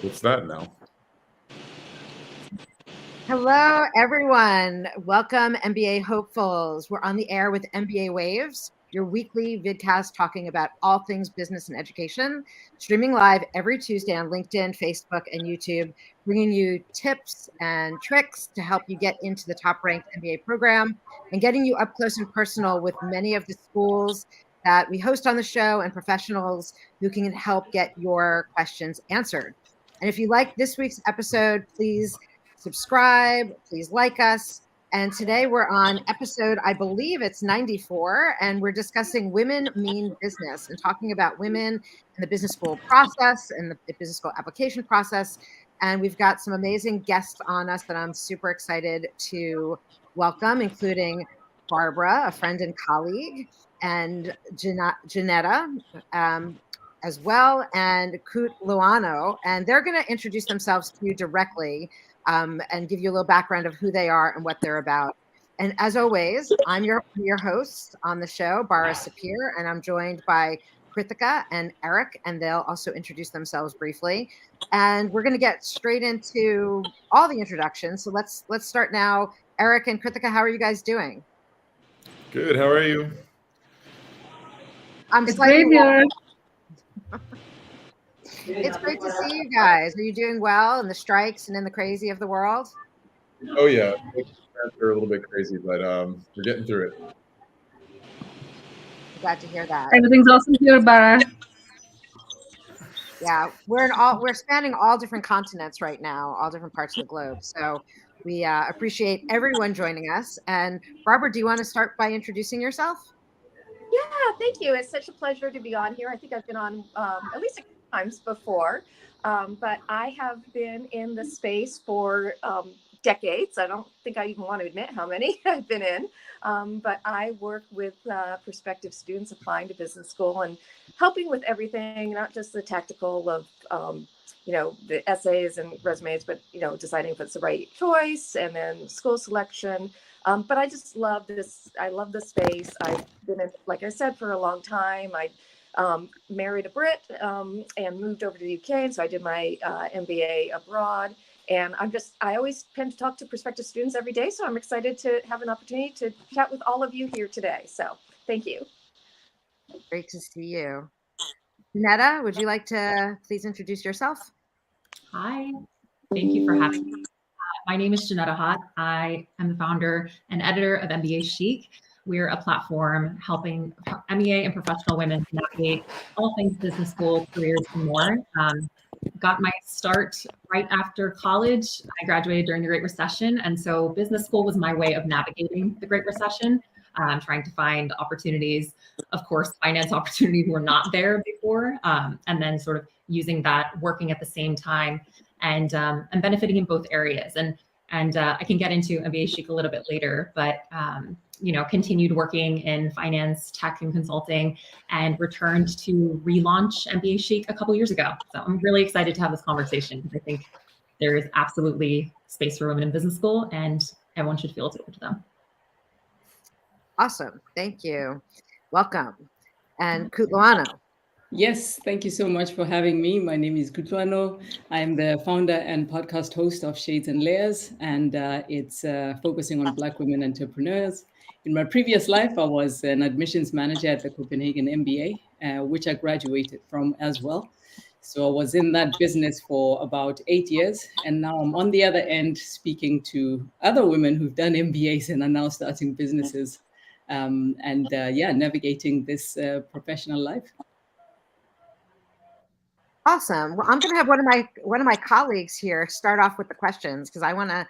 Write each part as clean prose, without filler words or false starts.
What's that now? Hello, everyone. Welcome, MBA hopefuls. We're on the air with MBA Waves, your weekly vidcast talking about all things business and education, streaming live every Tuesday on LinkedIn, Facebook, and YouTube, bringing you tips and tricks to help you get into the top-ranked MBA program and getting you up close and personal with many of the schools that we host on the show and professionals who can help get your questions answered. And if you like this week's episode, please subscribe, please like us. And today we're on episode, I believe it's 94, and we're discussing Women Mean Business and talking about women in the business school process and the business school application process. And we've got some amazing guests on us that I'm super excited to welcome, including Barbara, a friend and colleague, and Jeneta, as well, and Kutloano. And they're going to introduce themselves to you directly and give you a little background of who they are and what they're about. And as always, I'm your host on the show, Bara Sapir, and I'm joined by Krithika and Eric, and they'll also introduce themselves briefly. And we're going to get straight into all the introductions. So let's start now. Eric and Krithika, how are you guys doing? Good. How are you? I'm slightly warm. It's great to see you guys. Are you doing well in the strikes and in the crazy of the world? Oh yeah, they're a little bit crazy, but we're getting through it. Glad to hear that. Everything's awesome here, Bara. Yeah, we're spanning all different continents right now, all different parts of the globe. So we appreciate everyone joining us. And Barbara, do you want to start by introducing yourself? Yeah, thank you. It's such a pleasure to be on here. I think I've been on at least a couple times before, but I have been in the space for decades. I don't think I even want to admit how many I've been in, but I work with prospective students applying to business school and helping with everything, not just the tactical of the essays and resumes, but deciding if it's the right choice and then school selection. But I just love this. I love the space. I've been in, like I said, for a long time. I married a Brit and moved over to the UK. And so I did my MBA abroad. And I always tend to talk to prospective students every day. So I'm excited to have an opportunity to chat with all of you here today. So thank you. Great to see you. Jeneta, would you like to please introduce yourself? Hi, thank you for having me. My name is Jeneta Hot. I am the founder and editor of MBAchic. We're a platform helping MBA and professional women navigate all things business school, careers, and more. Got my start right after college. I graduated during the Great Recession, and so business school was my way of navigating the Great Recession, trying to find opportunities. Of course, finance opportunities were not there before, and then sort of using that, working at the same time, and benefiting in both areas. And I can get into MBAchic a little bit later, but continued working in finance, tech, and consulting, and returned to relaunch MBAchic a couple years ago. So I'm really excited to have this conversation because I think there is absolutely space for women in business school, and everyone should feel it's open to them. Awesome. Thank you. Welcome. And Kutloano. Yes, thank you so much for having me. My name is Kutloano. I'm the founder and podcast host of Shades and Layers, and it's focusing on Black women entrepreneurs. In my previous life, I was an admissions manager at the Copenhagen MBA, which I graduated from as well. So I was in that business for about 8 years, and now I'm on the other end speaking to other women who've done MBAs and are now starting businesses, navigating this professional life. Awesome. Well, I'm going to have one of my colleagues here start off with the questions because I want to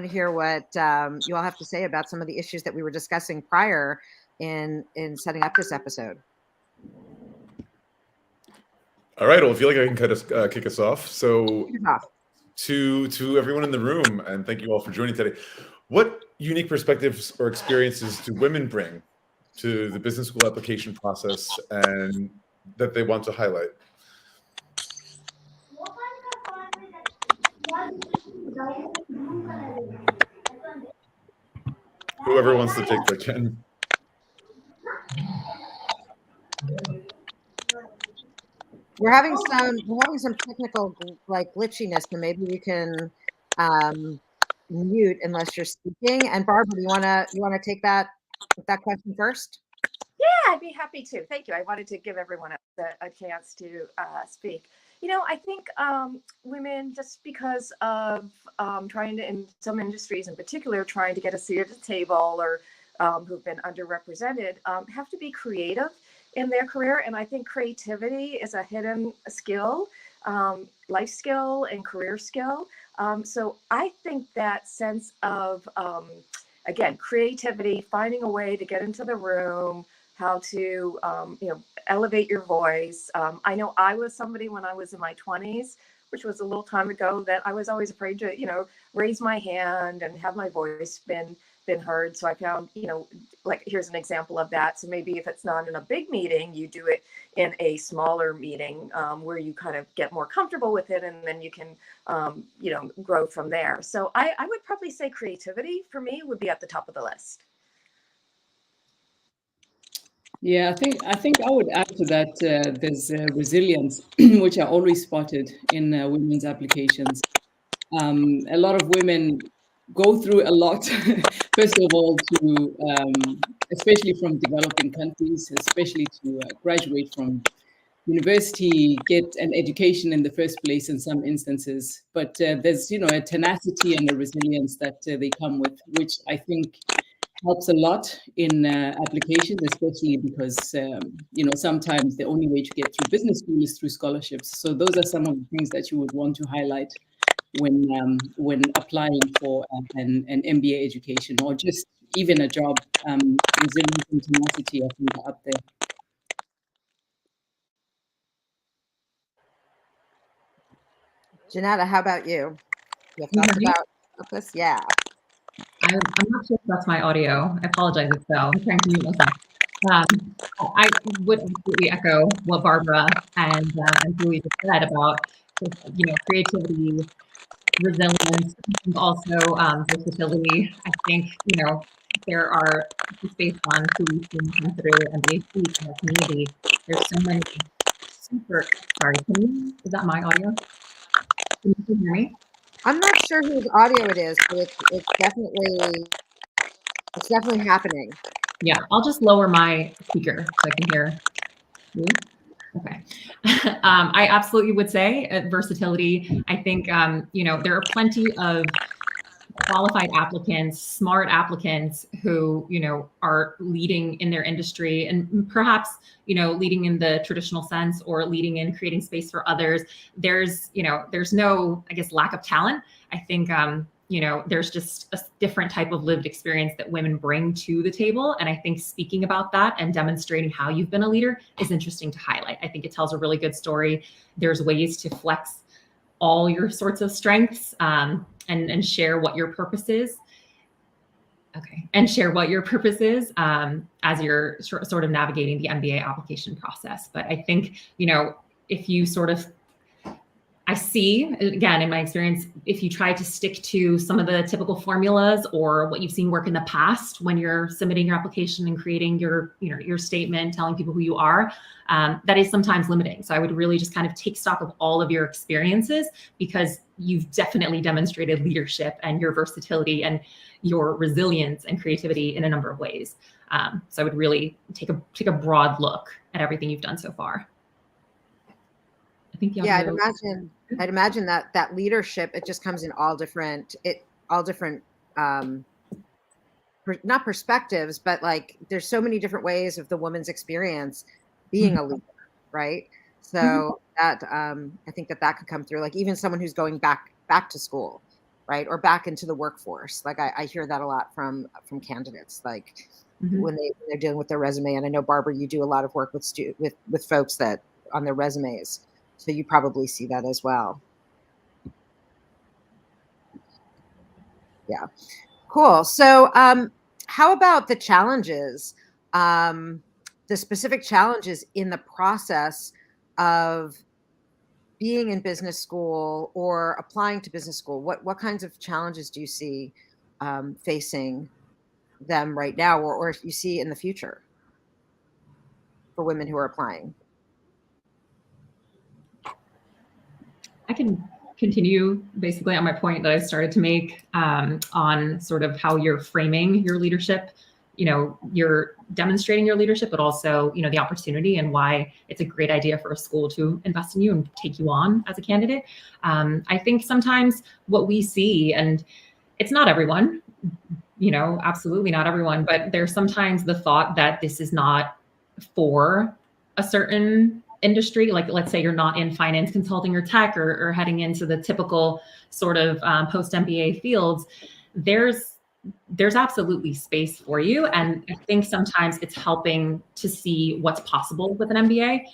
hear what you all have to say about some of the issues that we were discussing prior in setting up this episode. All right. Well, I feel like I can kick us off. So to everyone in the room, and thank you all for joining today. What unique perspectives or experiences do women bring to the business school application process and that they want to highlight? Whoever wants to take the can. we're having some technical like glitchiness, so maybe we can mute unless you're speaking. And Barbara, you wanna take that question first? Yeah, I'd be happy to. Thank you. I wanted to give everyone a chance to speak. I think women, just because of trying to, in some industries in particular, trying to get a seat at the table, or who've been underrepresented, have to be creative in their career. And I think creativity is a hidden skill, life skill and career skill. So I think that sense of, again, creativity, finding a way to get into the room, how to elevate your voice. I know I was somebody when I was in my 20s, which was a little time ago, that I was always afraid to raise my hand and have my voice been heard. So I found, like, here's an example of that. So maybe if it's not in a big meeting, you do it in a smaller meeting where you kind of get more comfortable with it, and then you can grow from there. So I would probably say creativity for me would be at the top of the list. Yeah, I think I would add to that. There's resilience, which I always spotted in women's applications. A lot of women go through a lot. First of all, especially from developing countries, especially to graduate from university, get an education in the first place in some instances. But there's a tenacity and a resilience that they come with, which I think helps a lot in applications, especially because sometimes the only way to get through business school is through scholarships. So those are some of the things that you would want to highlight when applying for an MBA education, or just even a job. Resilience and tenacity, I think, are up there. Jeneta, how about you? You have thoughts about this? Yeah. I'm not sure if that's my audio. I apologize if so. I'm trying to mute myself. I would absolutely echo what Barbara and Julie just said about creativity, resilience, and also versatility. I think there are, just based on who we've been considered MBAchic in the community, there's so many super. Sorry, is that my audio? Can you hear me? I'm not sure whose audio it is, but it's definitely happening. Yeah, I'll just lower my speaker so I can hear you. Okay. I absolutely would say versatility. I think, there are plenty of qualified applicants, smart applicants who, are leading in their industry, and perhaps, leading in the traditional sense, or leading in creating space for others. There's no, I guess, lack of talent. I think, there's just a different type of lived experience that women bring to the table. And I think speaking about that and demonstrating how you've been a leader is interesting to highlight. I think it tells a really good story. There's ways to flex all your sorts of strengths and share what your purpose is. Okay, and share what your purpose is as you're sort of navigating the MBA application process. But I think, if you I see, again, in my experience, if you try to stick to some of the typical formulas or what you've seen work in the past when you're submitting your application and creating your statement, telling people who you are, that is sometimes limiting. So I would really just kind of take stock of all of your experiences, because you've definitely demonstrated leadership and your versatility and your resilience and creativity in a number of ways. So I would really take a broad look at everything you've done so far. I think I'd imagine that leadership, it just comes in all different not perspectives, but like there's so many different ways of the woman's experience being a leader, right? So that I think that could come through, like even someone who's going back to school, right, or back into the workforce. Like I hear that a lot from candidates, like when they're dealing with their resume. And I know, Barbara, you do a lot of work with folks that on their resumes. So you probably see that as well. Yeah, cool. So how about the challenges, the specific challenges in the process of being in business school or applying to business school? What kinds of challenges do you see facing them right now, or if you see in the future for women who are applying? I can continue basically on my point that I started to make on sort of how you're framing your leadership. You're demonstrating your leadership, but also, the opportunity and why it's a great idea for a school to invest in you and take you on as a candidate. I think sometimes what we see, and it's not everyone, absolutely not everyone, but there's sometimes the thought that this is not for a certain industry. Like, let's say you're not in finance, consulting, or tech, or heading into the typical sort of post MBA fields. There's absolutely space for you. And I think sometimes it's helping to see what's possible with an MBA.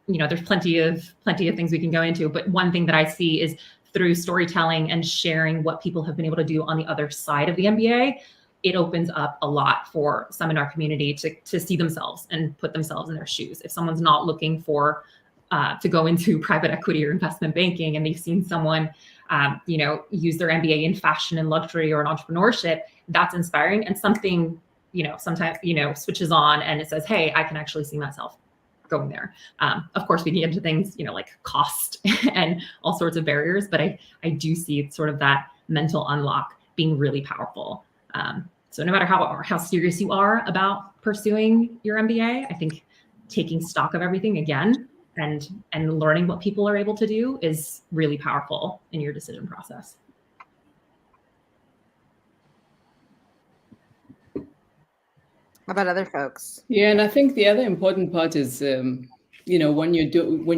There's plenty of things we can go into, but one thing that I see is through storytelling and sharing what people have been able to do on the other side of the MBA, it opens up a lot for some in our community to see themselves and put themselves in their shoes. If someone's not looking for to go into private equity or investment banking, and they've seen someone use their MBA in fashion and luxury or in entrepreneurship, that's inspiring. And something, sometimes, switches on and it says, hey, I can actually see myself going there. Of course, we can get into things, like cost and all sorts of barriers, but I do see sort of that mental unlock being really powerful. So no matter how serious you are about pursuing your MBA, I think taking stock of everything again and learning what people are able to do is really powerful in your decision process. How about other folks? Yeah, and I think the other important part is, when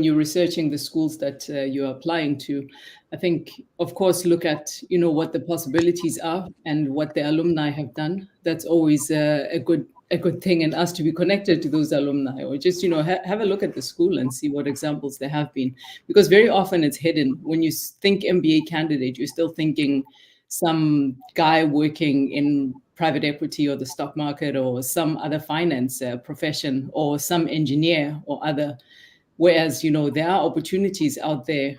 you're researching the schools that you're applying to, I think, of course, look at, what the possibilities are and what the alumni have done. That's always a good thing, and us to be connected to those alumni, or just, have a look at the school and see what examples there have been. Because very often it's hidden. When you think MBA candidate, you're still thinking some guy working in private equity or the stock market or some other finance profession or some engineer or other. Whereas, there are opportunities out there.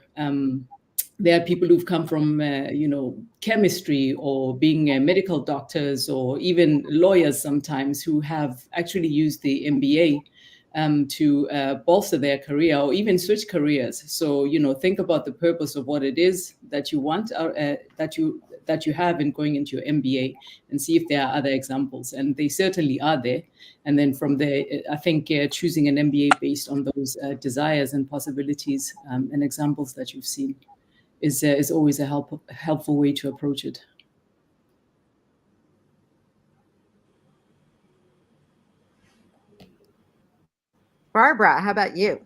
There are people who've come from, chemistry or being medical doctors or even lawyers sometimes who have actually used the MBA to bolster their career or even switch careers. So, think about the purpose of what it is that you want, that you have in going into your MBA, and see if there are other examples. And they certainly are there. And then from there, I think choosing an MBA based on those desires and possibilities and examples that you've seen is always a helpful way to approach it. Barbara, how about you?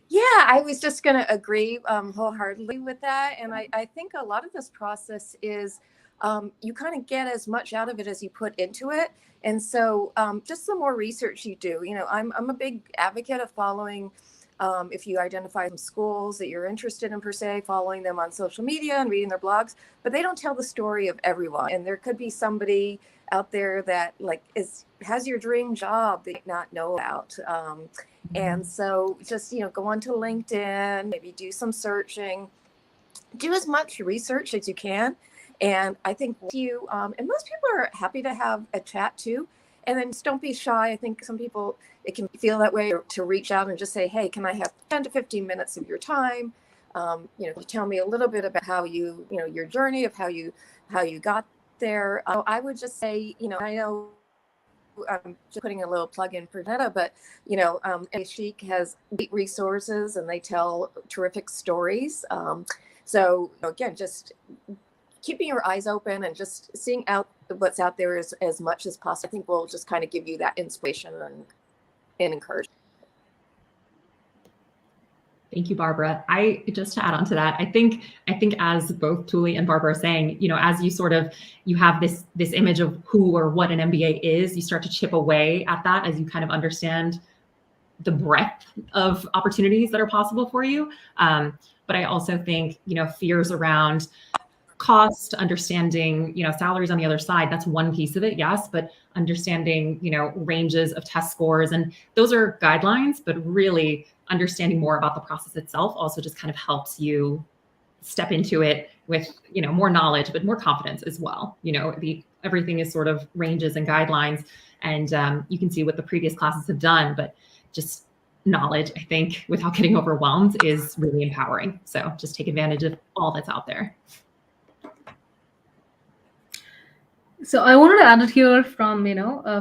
Yeah, I was just going to agree wholeheartedly with that. And I think a lot of this process is you kind of get as much out of it as you put into it. And so just the more research you do, I'm a big advocate of following, if you identify some schools that you're interested in per se, following them on social media and reading their blogs, but they don't tell the story of everyone. And there could be somebody out there that has your dream job that you might not know about. And so just, go onto LinkedIn, maybe do some searching, do as much research as you can. And I think and most people are happy to have a chat too. And then just don't be shy. I think some people, it can feel that way to reach out and just say, hey, can I have 10 to 15 minutes of your time? Tell me a little bit about how your journey of how you got there. I would just say, I know I'm just putting a little plug in for Jeneta, but MBAchic has great resources and they tell terrific stories. So again, just keeping your eyes open and just seeing out what's out there as much as possible, I think will just kind of give you that inspiration and encouragement. Thank you, Barbara. Just to add on to that, I think as both Thuli and Barbara are saying, as you have this image of who or what an MBA is, you start to chip away at that as you kind of understand the breadth of opportunities that are possible for you. But I also think, fears around cost, understanding, salaries on the other side, that's one piece of it, yes, but understanding, ranges of test scores, and those are guidelines, but really understanding more about the process itself also just kind of helps you step into it with, more knowledge, but more confidence as well. Everything is sort of ranges and guidelines, and you can see what the previous classes have done, but just knowledge, I think, without getting overwhelmed is really empowering. So just take advantage of all that's out there. So I wanted to add it here from,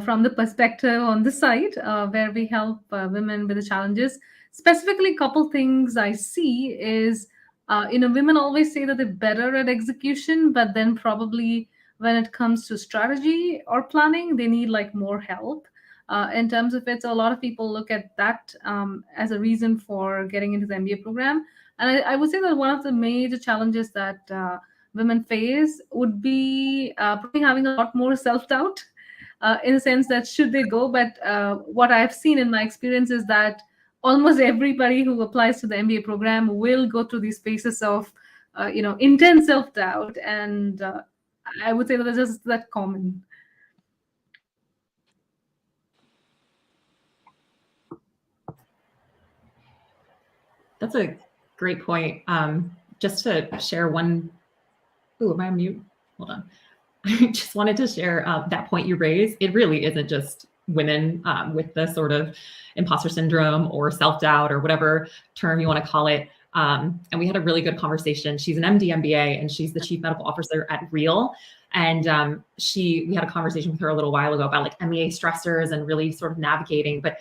from the perspective on this side, where we help women with the challenges. Specifically, a couple things I see is, women always say that they're better at execution, but then probably when it comes to strategy or planning, they need like more help in terms of it. So a lot of people look at that as a reason for getting into the MBA program. And I would say that one of the major challenges that women face would be probably having a lot more self-doubt in the sense that should they go. But what I've seen in my experience is that almost everybody who applies to the MBA program will go through these phases of, intense self-doubt. And I would say that it's just that common. That's a great point. Just to share one. Oh, am I on mute? Hold on. I just wanted to share that point you raised. It really isn't just women with the sort of imposter syndrome or self-doubt or whatever term you want to call it. And we had a really good conversation. She's an MD MBA and she's the chief medical officer at Real. And we had a conversation with her a little while ago about like MEA stressors and really sort of navigating. But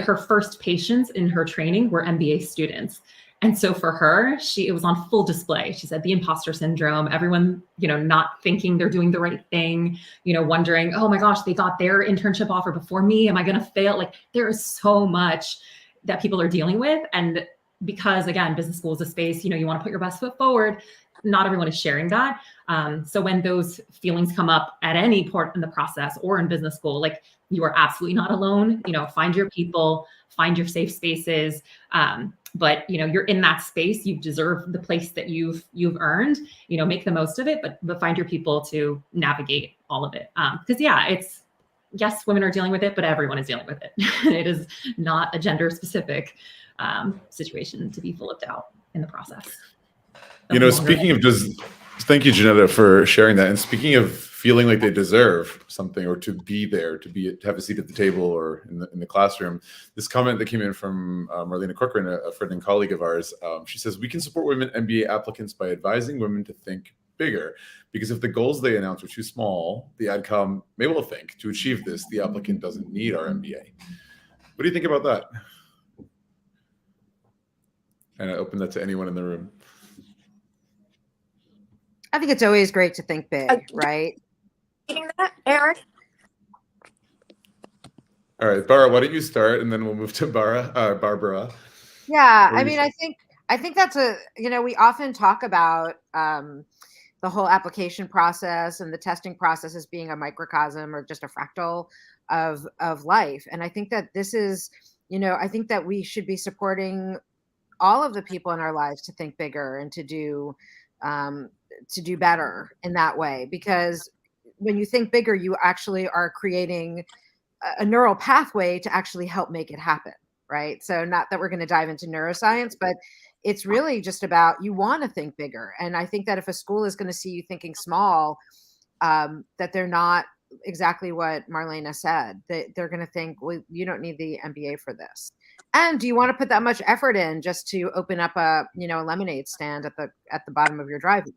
her first patients in her training were MBA students. And so for her, it was on full display. She said the imposter syndrome, everyone, not thinking they're doing the right thing, wondering, oh my gosh, they got their internship offer before me. Am I going to fail? Like there is so much that people are dealing with. And because again, business school is a space, you want to put your best foot forward. Not everyone is sharing that. So when those feelings come up at any point in the process or in business school, like you are absolutely not alone. Find your people, find your safe spaces. But you're in that space. You deserve the place that you've earned. Make the most of it, but find your people to navigate all of it. Because yes, women are dealing with it, but everyone is dealing with it. It is not a gender specific situation to be full of doubt in the process. Speaking of thank you, Jeneta, for sharing that. And speaking of feeling like they deserve something or to be there, to have a seat at the table or in the classroom, this comment that came in from Marlena Corcoran, a friend and colleague of ours, she says, we can support women MBA applicants by advising women to think bigger, because if the goals they announce are too small, the AdCom may well think to achieve this, the applicant doesn't need our MBA. What do you think about that? And I open that to anyone in the room. I think it's always great to think big, right? That, Eric? All right, Bara, why don't you start, and then we'll move to Barbara. Yeah, I mean, I think that's we often talk about the whole application process and the testing process as being a microcosm or just a fractal of life. And I think that this is, I think that we should be supporting all of the people in our lives to think bigger and to do better in that way, because when you think bigger, you actually are creating a neural pathway to actually help make it happen, right? So not that we're going to dive into neuroscience, but it's really just about you want to think bigger. And I think that if a school is going to see you thinking small, that they're not exactly what Marlena said, that they're going to think, well, you don't need the MBA for this. And do you want to put that much effort in just to open up a lemonade stand at the bottom of your driveway,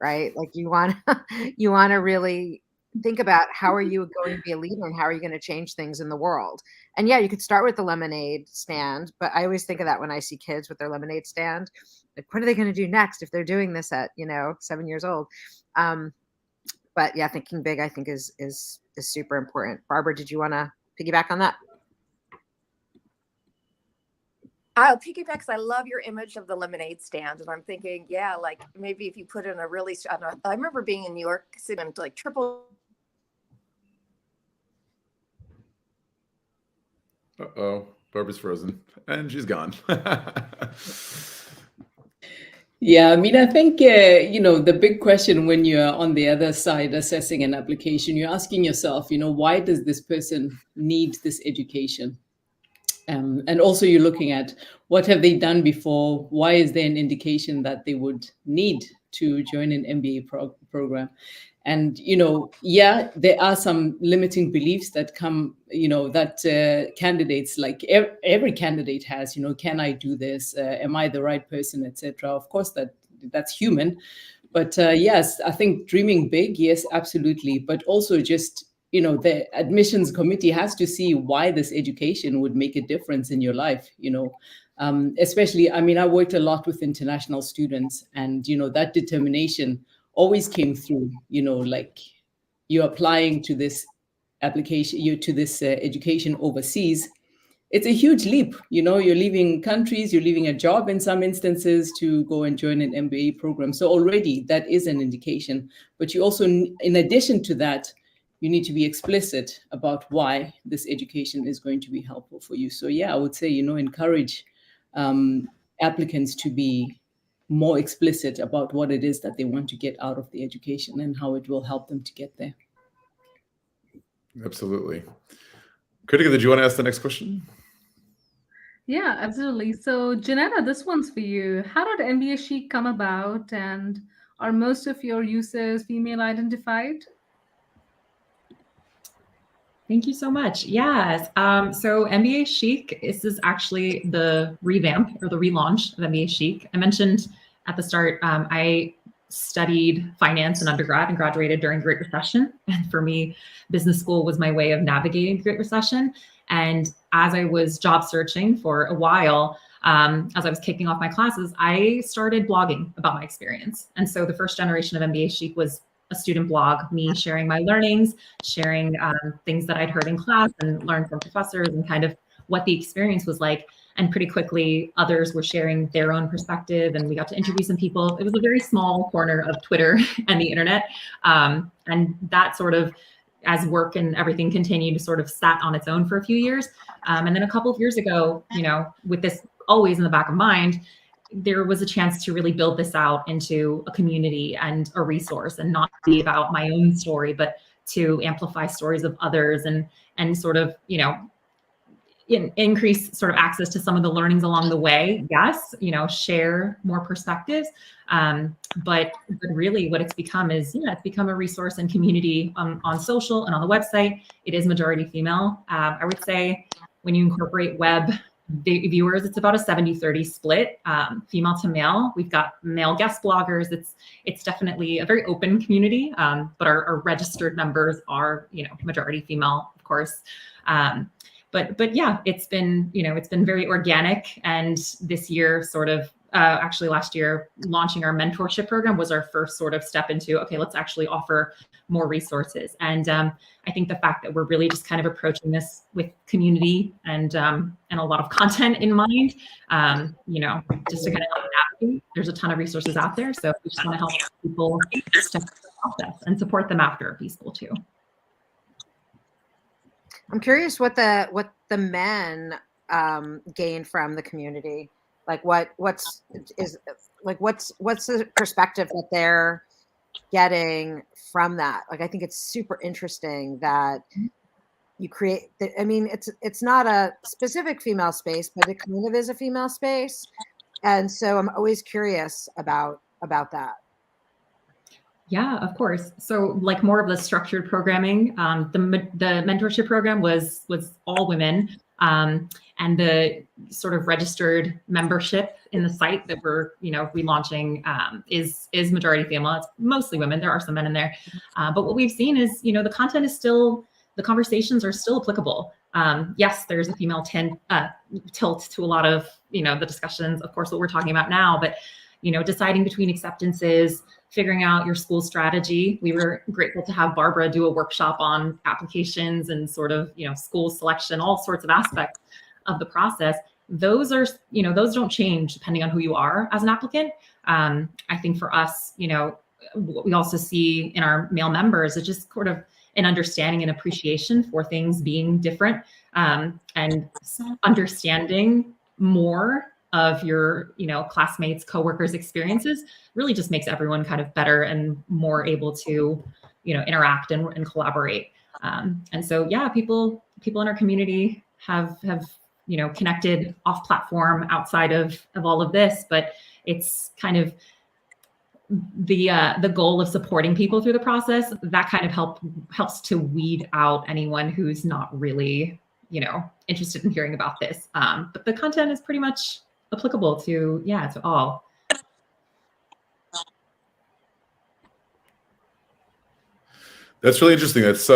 right? Like you want to really think about how are you going to be a leader and how are you going to change things in the world? And yeah, you could start with the lemonade stand, but I always think of that when I see kids with their lemonade stand. Like, what are they going to do next if they're doing this at 7 years old? But yeah, thinking big, I think is super important. Barbara, did you want to piggyback on that? I'll piggyback because I love your image of the lemonade stand. And I'm thinking, yeah, like maybe if you put in a really, I remember being in New York City, like triple. Uh-oh, Barbara's frozen and she's gone. Yeah, I mean, I think, the big question when you're on the other side assessing an application, you're asking yourself, why does this person need this education? And also you're looking at what have they done before? Why is there an indication that they would need to join an MBA program? And, yeah, there are some limiting beliefs that come, that candidates, like every candidate has, can I do this? Am I the right person, etc. Of course, that's human. But yes, I think dreaming big, yes, absolutely. But also just, the admissions committee has to see why this education would make a difference in your life, especially, I worked a lot with international students, and, that determination always came through, like you're applying to this application, to this education overseas. It's a huge leap, you're leaving countries, you're leaving a job in some instances to go and join an MBA program. So already that is an indication. But you also, in addition to that, you need to be explicit about why this education is going to be helpful for you. So yeah, I would say, encourage applicants to be more explicit about what it is that they want to get out of the education and how it will help them to get there. Absolutely. Krithika, did you want to ask the next question? Yeah, absolutely. So Jeneta, this one's for you. How did MBAchic come about, and are most of your users female identified? Thank you so much. Yes. So MBAchic, this is actually the revamp or the relaunch of MBAchic. I mentioned at the start, I studied finance in undergrad and graduated during the Great Recession. And for me, business school was my way of navigating the Great Recession. And as I was job searching for a while, as I was kicking off my classes, I started blogging about my experience. And so the first generation of MBAchic was a student blog, me sharing my learnings, sharing things that I'd heard in class and learned from professors, and kind of what the experience was like. And pretty quickly, others were sharing their own perspective, and we got to interview some people. It was a very small corner of Twitter and the internet. And that sort of, as work and everything continued, to sort of sat on its own for a few years. And then a couple of years ago, with this always in the back of mind, there was a chance to really build this out into a community and a resource, and not be about my own story, but to amplify stories of others, and sort of, increase sort of access to some of the learnings along the way. Yes, share more perspectives. But really what it's become is, it's become a resource and community on social and on the website. It is majority female. I would say when you incorporate web viewers, it's about a 70-30 split, female to male. We've got male guest bloggers. It's definitely a very open community, but our registered members are, majority female, of course. But yeah, it's been very organic. And this year, sort of, actually last year, launching our mentorship program was our first sort of step into, okay, let's actually offer more resources. And I think the fact that we're really just kind of approaching this with community and a lot of content in mind, just to kind of help navigate. There's a ton of resources out there, so we just want to help people step through the process and support them after B-School too. I'm curious what the men gain from the community. Like what's the perspective that they're getting from that? Like, I think it's super interesting that you create. It's not a specific female space, but it kind of is a female space, and so I'm always curious about that. Yeah, of course. So like more of the structured programming, the mentorship program was all women, and the sort of registered membership in the site that we're relaunching is majority female. It's mostly women. There are some men in there, but what we've seen is the content is still, the conversations are still applicable. Yes, there's a female tilt to a lot of the discussions, of course, what we're talking about now, but deciding between acceptances, figuring out your school strategy. We were grateful to have Barbara do a workshop on applications and sort of, school selection, all sorts of aspects of the process. Those are, those don't change depending on who you are as an applicant. I think for us, what we also see in our male members is just sort of an understanding and appreciation for things being different, and understanding more of your, classmates, coworkers' experiences really just makes everyone kind of better and more able to, interact and collaborate. And so, yeah, people in our community have connected off platform outside of all of this, but it's kind of the goal of supporting people through the process, that kind of helps to weed out anyone who's not really, interested in hearing about this. But the content is pretty much applicable to all. That's really interesting. That's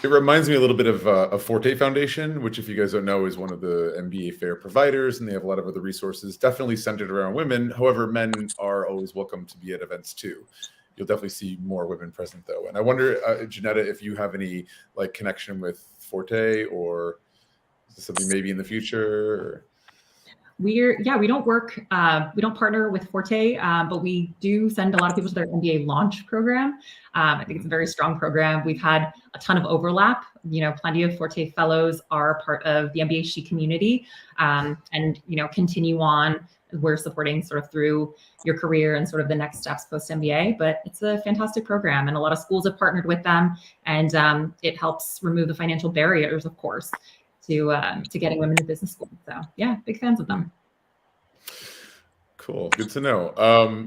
it reminds me a little bit of Forte Foundation, which, if you guys don't know, is one of the MBA fair providers, and they have a lot of other resources definitely centered around women. However, men are always welcome to be at events too. You'll definitely see more women present though. And I wonder, Jeneta, if you have any connection with Forte, or is this something maybe in the future? Or? We don't partner with Forte, but we do send a lot of people to their MBA launch program. I think it's a very strong program. We've had a ton of overlap. Plenty of Forte fellows are part of the MBAchic community, and continue on. We're supporting sort of through your career and sort of the next steps post MBA. But it's a fantastic program, and a lot of schools have partnered with them, and it helps remove the financial barriers, of course, to getting women to business school. So yeah, big fans of them. Cool, good to know.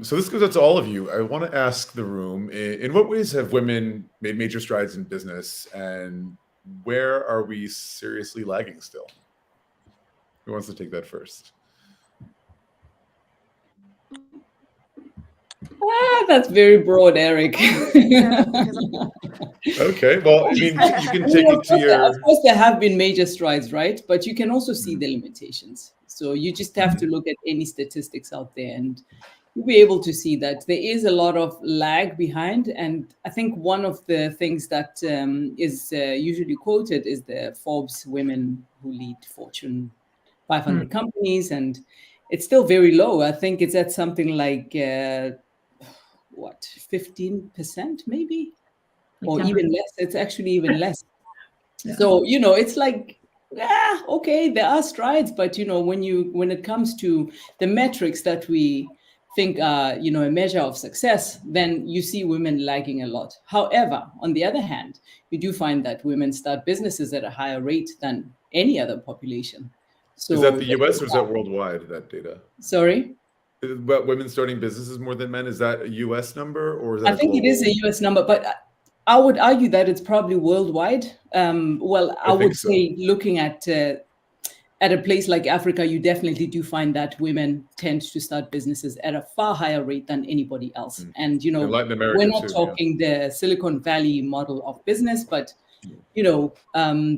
So this goes out to all of you. I want to ask the room, in what ways have women made major strides in business, and where are we seriously lagging still? Who wants to take that first? That's very broad, Eric. Okay, well, I mean, you can take it to your... Of course, there have been major strides, right? But you can also see the limitations. So you just have to look at any statistics out there, and you'll be able to see that there is a lot of lag behind. And I think one of the things that is usually quoted is the Forbes Women Who Lead Fortune 500 companies, and it's still very low. I think it's at something like 15% maybe, or even less. It's actually even less. Yeah. So it's like, okay, there are strides, but when it comes to the metrics that we think are a measure of success, then you see women lagging a lot. However, on the other hand, you do find that women start businesses at a higher rate than any other population. So is that the US or is that worldwide, that data? Sorry? About women starting businesses more than men, is that a US number, or is that I think it is a US number, but I would argue that it's probably worldwide. I would say looking at a place like Africa, you definitely do find that women tend to start businesses at a far higher rate than anybody else. And in Latin America, we're not talking the Silicon Valley model of business, but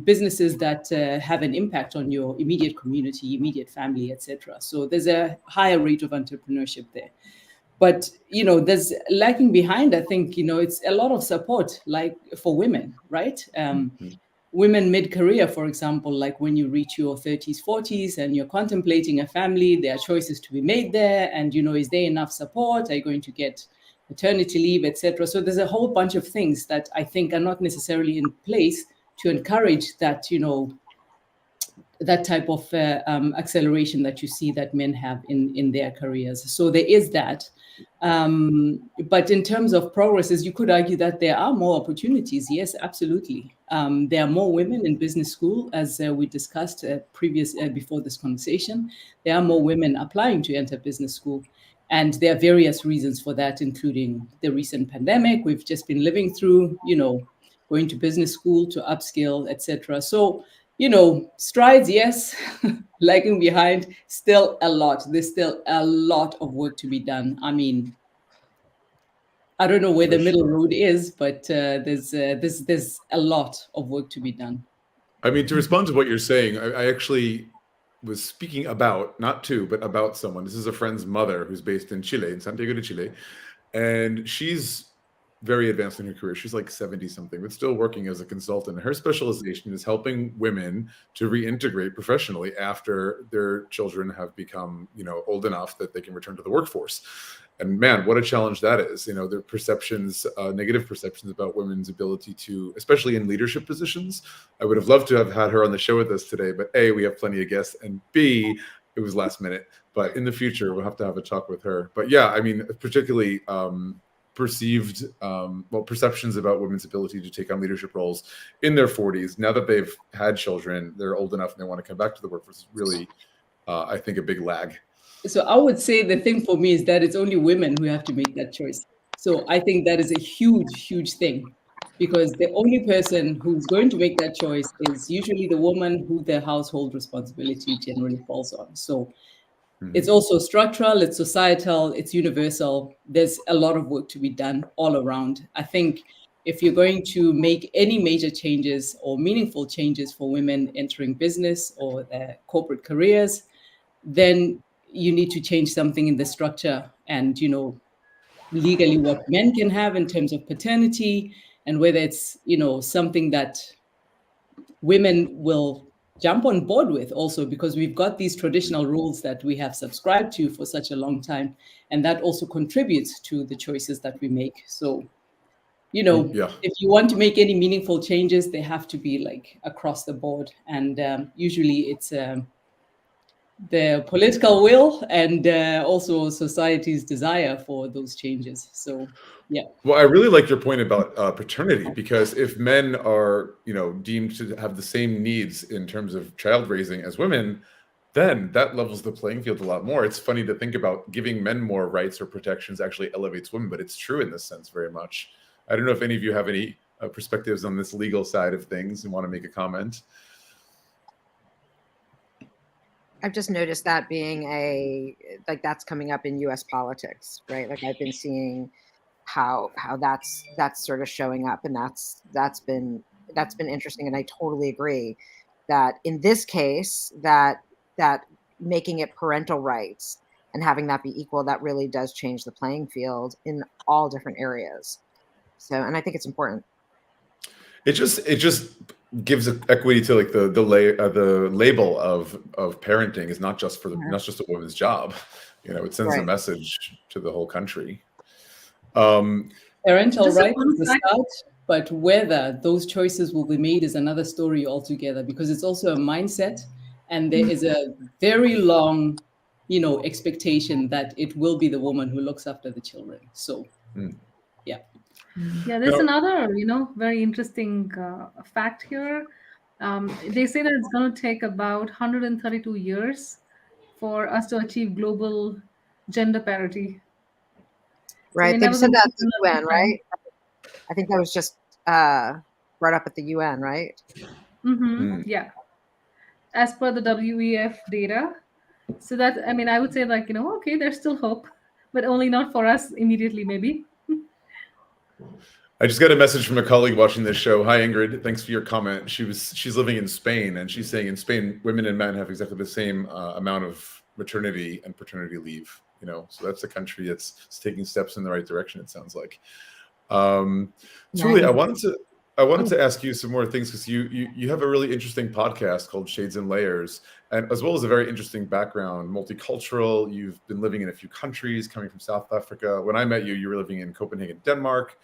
businesses that have an impact on your immediate community, immediate family, etc. So there's a higher rate of entrepreneurship there. But, there's lacking behind, I think, it's a lot of support, like for women, right? Women mid-career, for example, like when you reach your 30s, 40s, and you're contemplating a family, there are choices to be made there. And, is there enough support? Are you going to get maternity leave, etc.? So there's a whole bunch of things that I think are not necessarily in place to encourage that, that type of acceleration that you see that men have in their careers. So there is that. But in terms of progresses, you could argue that there are more opportunities. Yes, absolutely. There are more women in business school, as we discussed before this conversation. There are more women applying to enter business school. And there are various reasons for that, including the recent pandemic we've just been living through, going to business school to upskill, etc. So, strides, yes, lagging behind, still a lot. There's still a lot of work to be done. I mean, I don't know where the middle road is, but there's a lot of work to be done. I mean, to respond to what you're saying, I actually was speaking about, not to, but about someone. This is a friend's mother who's based in Chile, in Santiago de Chile. And she's very advanced in her career. She's like 70 something, but still working as a consultant. Her specialization is helping women to reintegrate professionally after their children have become, old enough that they can return to the workforce. And man, what a challenge that is. The perceptions, negative perceptions about women's ability to, especially in leadership positions. I would have loved to have had her on the show with us today, but A, we have plenty of guests, and B, it was last minute. But in the future, we'll have to have a talk with her. But yeah, I mean, particularly perceptions about women's ability to take on leadership roles in their 40s. Now that they've had children, they're old enough and they want to come back to the workforce. Is really, I think, a big lag. So I would say the thing for me is that it's only women who have to make that choice. So I think that is a huge, huge thing, because the only person who's going to make that choice is usually the woman who the household responsibility generally falls on. So it's also structural, it's societal, it's universal. There's a lot of work to be done all around. I think if you're going to make any major changes or meaningful changes for women entering business or their corporate careers, then you need to change something in the structure and, legally what men can have in terms of paternity, and whether it's, something that women will jump on board with also, because we've got these traditional rules that we have subscribed to for such a long time, and that also contributes to the choices that we make. So, if you want to make any meaningful changes, they have to be like across the board, and usually it's the political will and also society's desire for those changes. So, yeah. Well, I really like your point about paternity, because if men are, deemed to have the same needs in terms of child raising as women, then that levels the playing field a lot more. It's funny to think about giving men more rights or protections actually elevates women, but it's true in this sense very much. I don't know if any of you have any perspectives on this legal side of things and want to make a comment. I've just noticed that being that's coming up in U.S. politics, right? Like I've been seeing how that's sort of showing up, and that's been interesting. And I totally agree that in this case, that making it parental rights and having that be equal, that really does change the playing field in all different areas. So, and I think it's important. It just gives equity to like the label of parenting is not just for not just a woman's job. It sends a message to the whole country. Parental rights is the start, but whether those choices will be made is another story altogether, because it's also a mindset, and there is a very long, expectation that it will be the woman who looks after the children. So, yeah. Yeah, there's another, very interesting fact here. They say that it's going to take about 132 years for us to achieve global gender parity. Right. So They've said that at the UN, right? I think that was just brought up at the UN, right? Yeah. As per the WEF data. So that, I would say okay, there's still hope, but only not for us immediately, maybe. I just got a message from a colleague watching this show. Hi, Ingrid. Thanks for your comment. She's living in Spain, and she's saying in Spain, women and men have exactly the same amount of maternity and paternity leave. So that's a country that's taking steps in the right direction, it sounds like. Thuli, I wanted to ask you some more things, because you have a really interesting podcast called Shades and Layers, and as well as a very interesting background, multicultural. You've been living in a few countries, coming from South Africa. When I met you, you were living in Copenhagen, Denmark.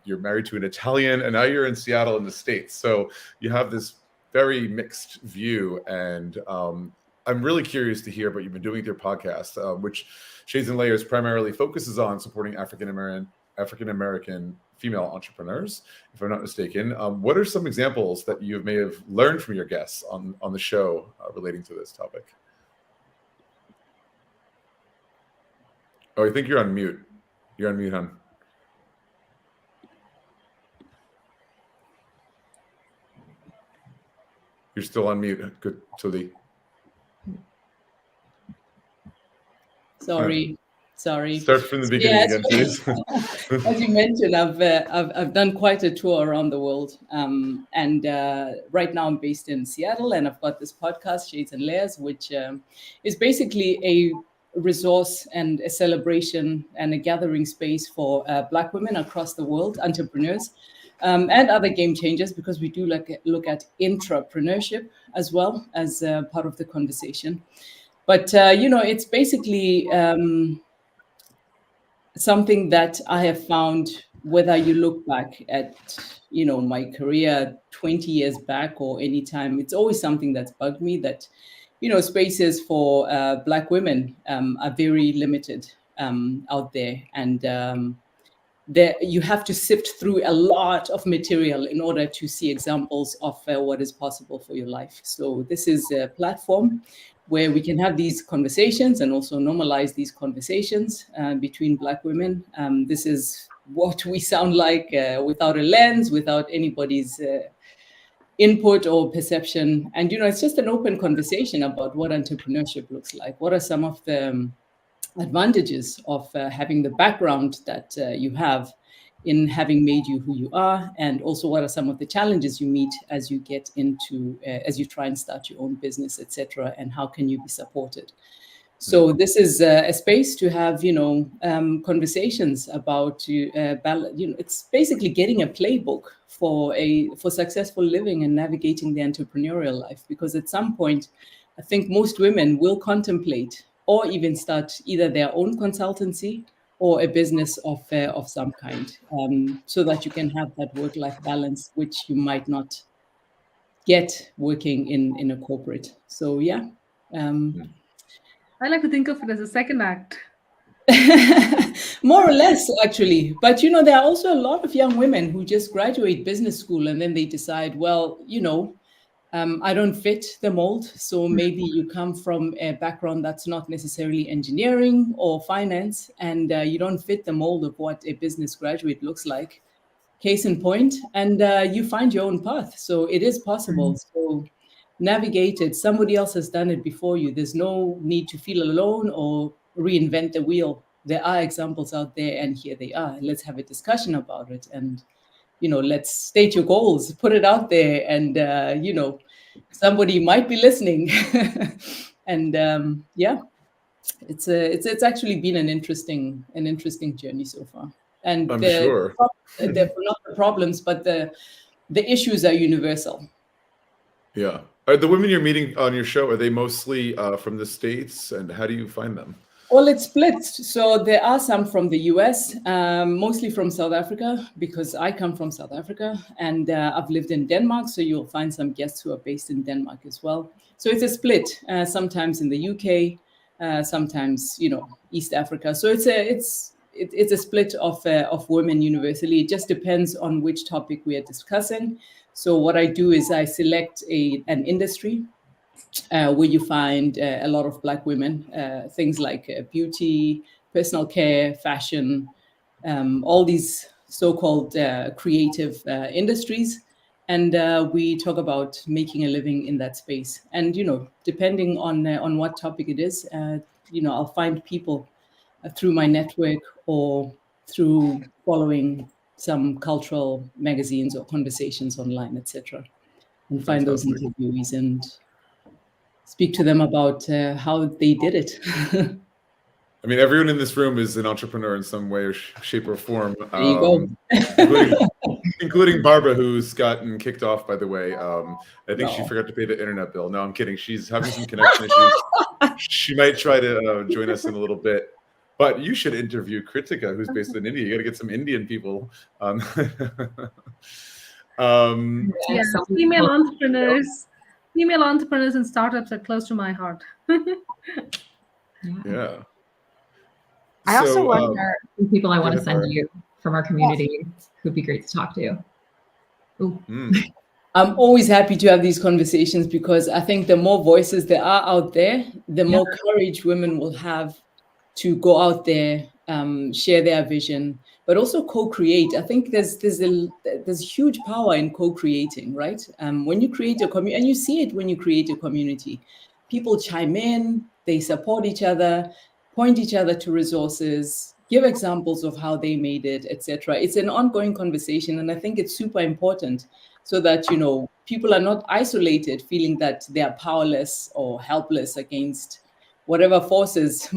You're married to an Italian, and now you're in Seattle in the States. So you have this very mixed view, and I'm really curious to hear what you've been doing with your podcast, which Shades and Layers primarily focuses on supporting African American female entrepreneurs, if I'm not mistaken. What are some examples that you may have learned from your guests on the show relating to this topic? Oh, I think you're on mute. You're on mute, hon. You're still on mute. Good, Thuli. Sorry. Start from the beginning again, please. As you mentioned, I've done quite a tour around the world, and right now I'm based in Seattle, and I've got this podcast, Shades and Layers, which is basically a resource and a celebration and a gathering space for Black women across the world, entrepreneurs, and other game changers, because we do look at intrapreneurship as well as part of the conversation. But, it's basically something that I have found, whether you look back at, my career 20 years back or any time, it's always something that's bugged me, that, spaces for Black women are very limited out there. And you have to sift through a lot of material in order to see examples of what is possible for your life. So this is a platform where we can have these conversations and also normalize these conversations between Black women. This is what we sound like without a lens, without anybody's input or perception. And, it's just an open conversation about what entrepreneurship looks like. What are some of the advantages of having the background that you have in having made you who you are, and also what are some of the challenges you meet as you get into as you try and start your own business, etc., and how can you be supported. So this is a space to have conversations about it's basically getting a playbook for successful living and navigating the entrepreneurial life, because at some point I think most women will contemplate or even start either their own consultancy or a business of some kind, so that you can have that work-life balance, which you might not get working in a corporate. So yeah. I like to think of it as a second act. More or less, actually. But, there are also a lot of young women who just graduate business school and then they decide, well, I don't fit the mold. So maybe you come from a background that's not necessarily engineering or finance, and you don't fit the mold of what a business graduate looks like. Case in point, and you find your own path. So it is possible. So navigate it. Somebody else has done it before you. There's no need to feel alone or reinvent the wheel. There are examples out there, and here they are. Let's have a discussion about it, and let's state your goals, put it out there, and somebody might be listening. And it's actually been an interesting journey so far. And I'm sure they're not the problems, but the issues are universal. Yeah. Are the women you're meeting on your show, are they mostly from the States, and how do you find them? Well, it's split. So there are some from the US, mostly from South Africa, because I come from South Africa, and I've lived in Denmark. So you'll find some guests who are based in Denmark as well. So it's a split, sometimes in the UK, sometimes, East Africa. So it's a split of women universally. It just depends on which topic we are discussing. So what I do is I select an industry where you find a lot of Black women, things like beauty, personal care, fashion, all these so-called creative industries. And we talk about making a living in that space. And, depending on what topic it is, I'll find people through my network or through following some cultural magazines or conversations online, etc., and find those interviewees and speak to them about how they did it. I mean, everyone in this room is an entrepreneur in some way or shape or form. There you go. including Barbara, who's gotten kicked off, by the way. I think she forgot to pay the internet bill. No, I'm kidding. She's having some connection issues. She might try to join us in a little bit. But you should interview Krithika, who's based in India. You got to get some Indian people. Female entrepreneurs and startups are close to my heart. Yeah. I also wonder. People I want to send you from our community who'd be great to talk to. I'm always happy to have these conversations, because I think the more voices there are out there, the more courage women will have to go out there, share their vision, but also co-create. I think there's huge power in co-creating, right? When you create a community, and you see it when you create a community, people chime in, they support each other, point each other to resources, give examples of how they made it, etc. It's an ongoing conversation, and I think it's super important so that people are not isolated, feeling that they are powerless or helpless against whatever forces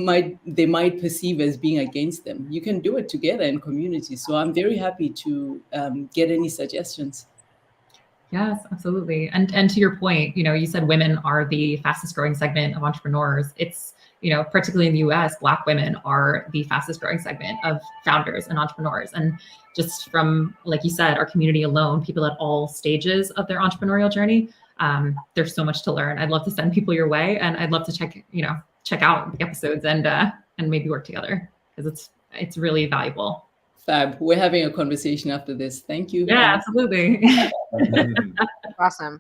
they might perceive as being against them. You can do it together in community. So I'm very happy to get any suggestions. Yes, absolutely. And to your point, you said women are the fastest growing segment of entrepreneurs. It's, particularly in the US, Black women are the fastest growing segment of founders and entrepreneurs. And just from, like you said, our community alone, people at all stages of their entrepreneurial journey, there's so much to learn. I'd love to send people your way, and I'd love to check out the episodes and maybe work together, because it's really valuable. Fab. We're having a conversation after this. Thank you. Yeah, absolutely. Awesome.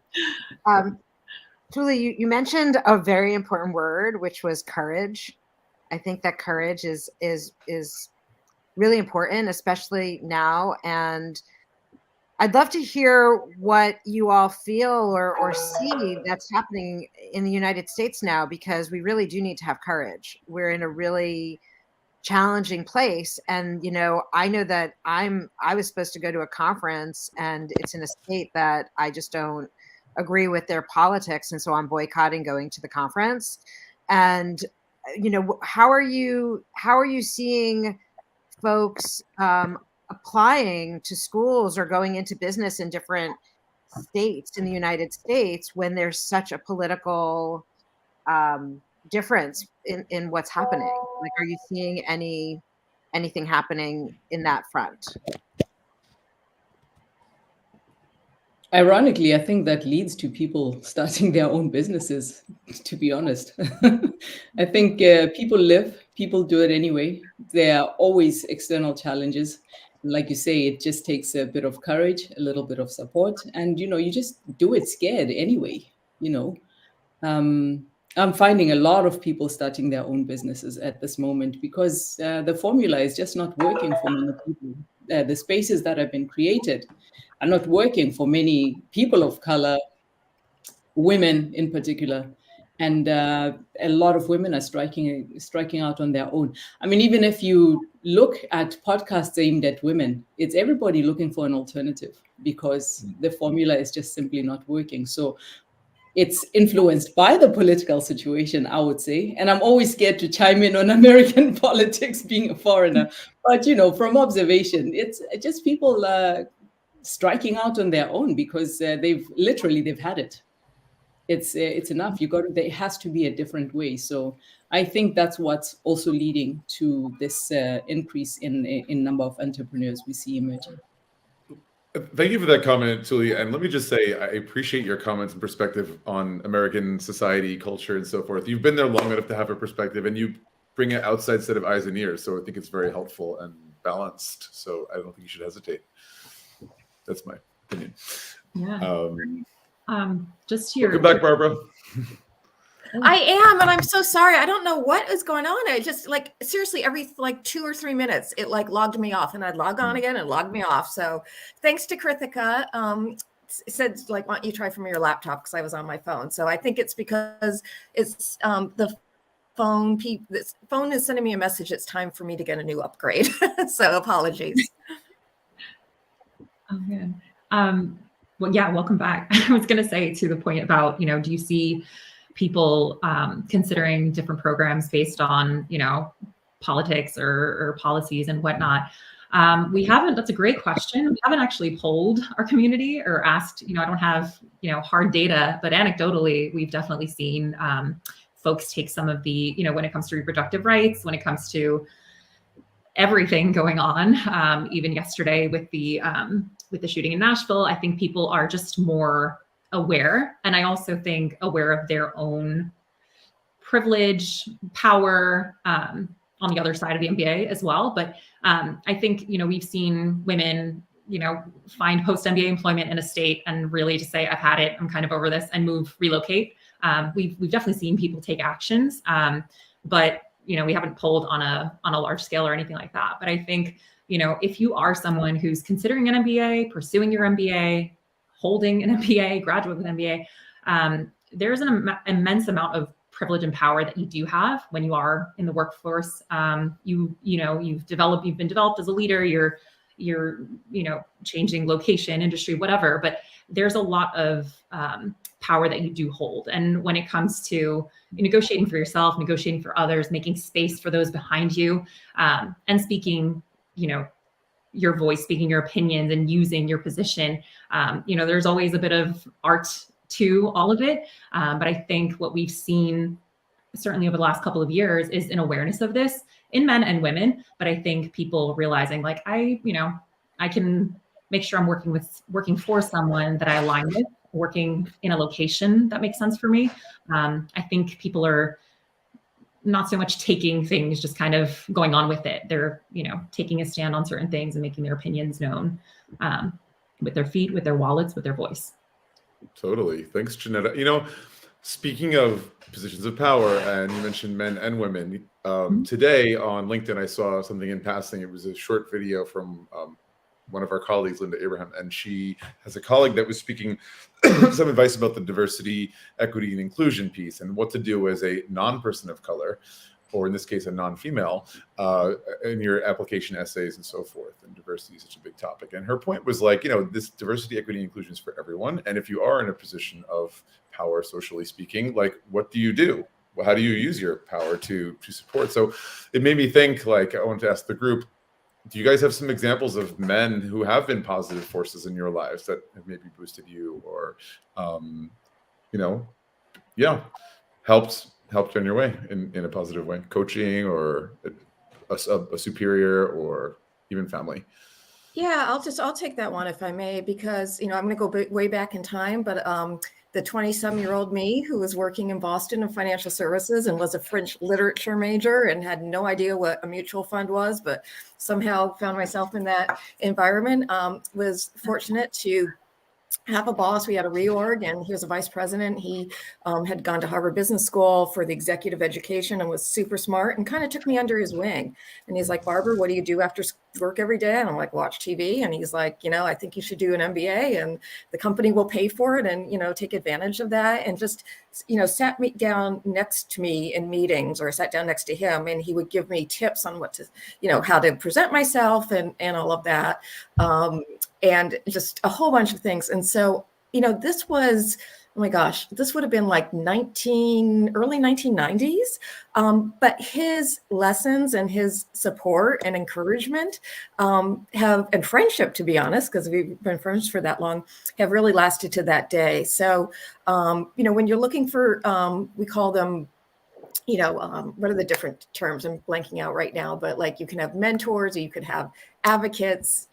Thuli, you mentioned a very important word, which was courage. I think that courage is really important, especially now. And I'd love to hear what you all feel or see that's happening in the United States now, because we really do need to have courage. We're in a really challenging place. And, I know that I was supposed to go to a conference, and it's in a state that I just don't agree with their politics. And so I'm boycotting going to the conference. And, how are you seeing folks applying to schools or going into business in different states in the United States when there's such a political difference in what's happening? Like, are you seeing anything happening in that front? Ironically, I think that leads to people starting their own businesses, to be honest. I think people do it anyway. There are always external challenges. Like you say, it just takes a bit of courage, a little bit of support, and you just do it scared anyway. I'm finding a lot of people starting their own businesses at this moment because the formula is just not working for many people. The spaces that have been created are not working for many people of color, women in particular. And a lot of women are striking out on their own. I mean, even if you look at podcasts aimed at women, it's everybody looking for an alternative because the formula is just simply not working. So it's influenced by the political situation, I would say. And I'm always scared to chime in on American politics being a foreigner. But, from observation, it's just people striking out on their own because they've had it. It's enough. There has to be a different way. So I think that's what's also leading to this increase in number of entrepreneurs we see emerging. Thank you for that comment, Thuli. And let me just say, I appreciate your comments and perspective on American society, culture, and so forth. You've been there long enough to have a perspective, and you bring an outside set of eyes and ears. So I think it's very helpful and balanced. So I don't think you should hesitate. That's my opinion. Yeah. Just here. Welcome back, Barbara. I am, and I'm so sorry. I don't know what is going on. I just seriously every 2 or 3 minutes it logged me off, and I'd log on again and log me off. So thanks to Krithika, said why don't you try from your laptop, because I was on my phone. So I think it's because it's the phone. This phone is sending me a message. It's time for me to get a new upgrade. So apologies. Oh man. Well, yeah. Welcome back. I was going to say to the point about do you see people considering different programs based on politics or policies and whatnot? We haven't. That's a great question. We haven't actually polled our community or asked. I don't have hard data, but anecdotally, we've definitely seen folks take some of the when it comes to reproductive rights, when it comes to everything going on. Even yesterday with the shooting in Nashville, I think people are just more aware. And I also think aware of their own privilege, power on the other side of the MBA as well. But I think, we've seen women, find post-MBA employment in a state and really just say, I've had it, I'm kind of over this, and relocate. We've definitely seen people take actions, but we haven't polled on a large scale or anything like that. But I think, if you are someone who's considering an MBA, pursuing your MBA, holding an MBA, graduate with an MBA, there's an immense amount of privilege and power that you do have when you are in the workforce. You've been developed as a leader. You're changing location, industry, whatever. But there's a lot of power that you do hold. And when it comes to negotiating for yourself, negotiating for others, making space for those behind you, and speaking, your voice, speaking your opinions and using your position, there's always a bit of art to all of it. But I think what we've seen certainly over the last couple of years is an awareness of this in men and women. But I think people realizing I can make sure I'm working for someone that I align with, working in a location that makes sense for me. I think people are not so much taking things, just kind of going on with it. They're, taking a stand on certain things and making their opinions known with their feet, with their wallets, with their voice. Totally. Thanks, Jeneta. Speaking of positions of power, and you mentioned men and women, today on LinkedIn, I saw something in passing. It was a short video from one of our colleagues, Linda Abraham, and she has a colleague that was speaking some advice about the diversity, equity, and inclusion piece and what to do as a non-person of color, or in this case, a non-female, in your application essays and so forth. And diversity is such a big topic. And her point was like, this diversity, equity, and inclusion is for everyone. And if you are in a position of power, socially speaking, like, what do you do? Well, how do you use your power to support? So it made me think, like, I wanted to ask the group, do you guys have some examples of men who have been positive forces in your lives that have maybe boosted you or, helped on your way in a positive way, coaching or a superior or even family? Yeah, I'll take that one if I may, because, I'm going to go way back in time, but the 27-year-old me who was working in Boston in financial services and was a French literature major and had no idea what a mutual fund was, but somehow found myself in that environment, was fortunate to have a boss. We had a reorg and he was a vice president. He had gone to Harvard Business School for the executive education and was super smart and kind of took me under his wing. And he's like, Barbara, what do you do after work every day? And I'm like, watch TV. And he's like, I think you should do an MBA and the company will pay for it and, take advantage of that. And just, sat me down next to me in meetings, or sat down next to him and he would give me tips on what to, how to present myself and all of that. And just a whole bunch of things. And so, this was, oh my gosh, this would have been like early 1990s. But his lessons and his support and encouragement and friendship, to be honest, because we've been friends for that long, have really lasted to that day. So, when you're looking for, we call them, what are the different terms? I'm blanking out right now, but like you can have mentors or you could have advocates,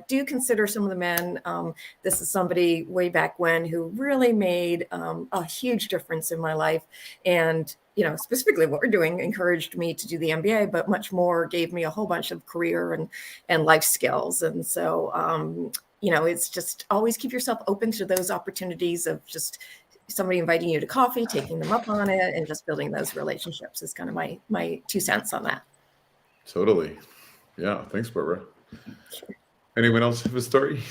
do consider some of the men. This is somebody way back when who really made a huge difference in my life. And, specifically what we're doing encouraged me to do the MBA, but much more gave me a whole bunch of career and life skills. And so, it's just always keep yourself open to those opportunities of just somebody inviting you to coffee, taking them up on it, and just building those relationships is kind of my 2 cents on that. Totally. Yeah. Thanks, Barbara. Sure. Anyone else have a story?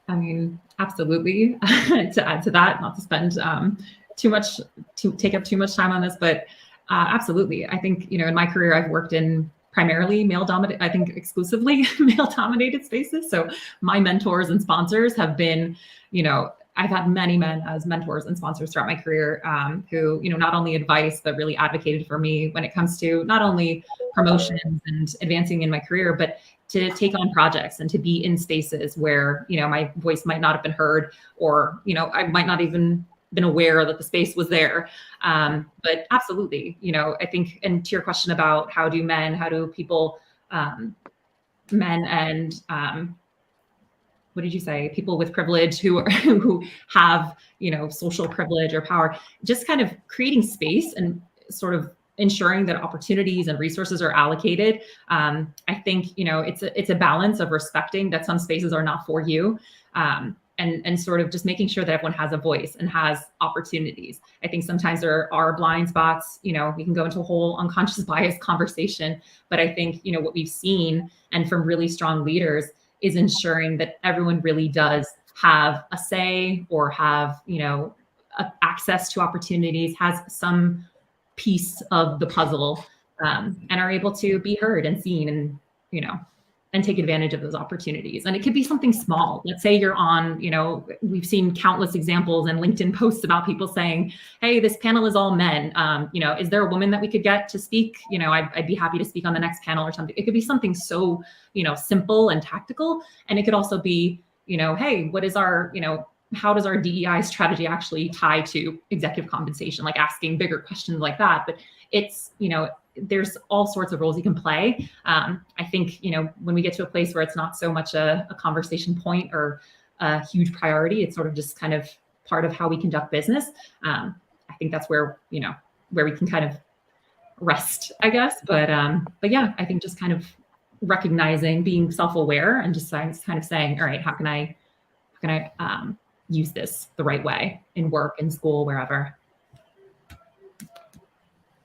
I mean, absolutely. To add to that, not to spend to take up too much time on this, but absolutely. I think, in my career, I've worked in primarily male-dominated, I think exclusively male-dominated spaces. So my mentors and sponsors have been, I've had many men as mentors and sponsors throughout my career who, not only advice, but really advocated for me when it comes to not only promotions and advancing in my career, but to take on projects and to be in spaces where, my voice might not have been heard or, I might not even been aware that the space was there. But absolutely, I think, and to your question about how do people, men and, what did you say? People with privilege who have, social privilege or power, just kind of creating space and sort of ensuring that opportunities and resources are allocated. I think, it's a balance of respecting that some spaces are not for you. And sort of just making sure that everyone has a voice and has opportunities. I think sometimes there are blind spots, we can go into a whole unconscious bias conversation, but I think, what we've seen and from really strong leaders is ensuring that everyone really does have a say or have, access to opportunities, has some piece of the puzzle, and are able to be heard and seen and, and take advantage of those opportunities. And it could be something small. Let's say you're on, we've seen countless examples and LinkedIn posts about people saying, hey, this panel is all men. Is there a woman that we could get to speak? I'd be happy to speak on the next panel or something. It could be something so, simple and tactical. And it could also be, hey, what is our, how does our DEI strategy actually tie to executive compensation? Like asking bigger questions like that. But it's, there's all sorts of roles you can play. I think, when we get to a place where it's not so much a conversation point or a huge priority, it's sort of just kind of part of how we conduct business. I think that's where, where we can kind of rest, I guess. But yeah, I think just kind of recognizing, being self-aware and just kind of saying, all right, how can I use this the right way in work, in school, wherever.